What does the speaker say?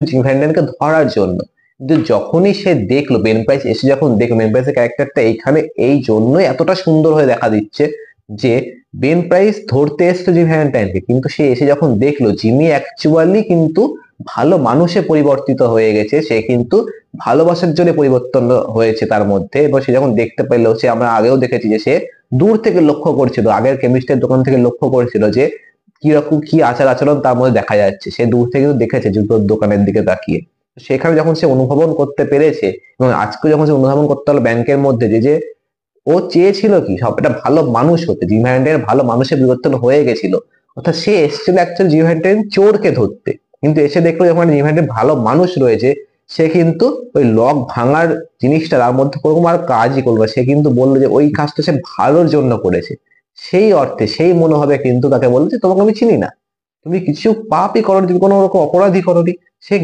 Gym ভ্যান্ডানকে ধরার জন্য। কিন্তু যখনই সে দেখলো বেন প্রাইস এসে যখন দেখলো বেন প্রাইসের ক্যারেক্টারটা এইখানে এই জন্যই এতটা সুন্দর হয়ে দেখা দিচ্ছে যে বেন প্রাইস ধরতে এসছে জিম ভ্যালেন্টাইনকে, কিন্তু সে এসে যখন দেখলো জিমি অ্যাকচুয়ালি কিন্তু ভালো মানুষে পরিবর্তিত হয়ে গেছে, সে কিন্তু ভালোবাসার জন্য পরিবর্তন হয়েছে তার মধ্যে। এবং সে যখন দেখতে পেলো, সে আমরা আগেও দেখেছি যে সে দূর থেকে লক্ষ্য করছিল, আগের কেমিস্টের দোকান থেকে লক্ষ্য করেছিল যে কিরকম কি আচার আচরণ তার মধ্যে দেখা যাচ্ছে, সে দূর থেকে দেখেছে জুতোর দোকানের দিকে তাকিয়ে। সেখানে যখন সে অনুধাবন করতে পেরেছে এবং আজকে যখন সে অনুধাবন করতে হলো ব্যাংকের মধ্যে যে যে ও চেয়েছিল কি সব একটা ভালো মানুষ হতে, জিম ভ্যালেন্টাইন ভালো মানুষের পরিবর্তন হয়ে গেছিল, অর্থাৎ সে এসেছিল অ্যাকচুয়ালি জিম ভ্যালেন্টাইন চোরকে ধরতে, কিন্তু এসে দেখলো যখন জিম ভ্যালেন্টাইন ভালো মানুষ রয়েছে, সে কিন্তু ওই লক ভাঙার জিনিসটা তার মধ্যে কোনো আর কাজই করবে, সে কিন্তু বললো যে ওই কাজটা সে ভালোর জন্য করেছে। সেই অর্থে সেই মনোভাবে কিন্তু তাকে বললো যে তোমাকে আমি চিনি না, তুমি কিছু পাপই করো, তুমি কোনো রকম অপরাধী করোনি। সে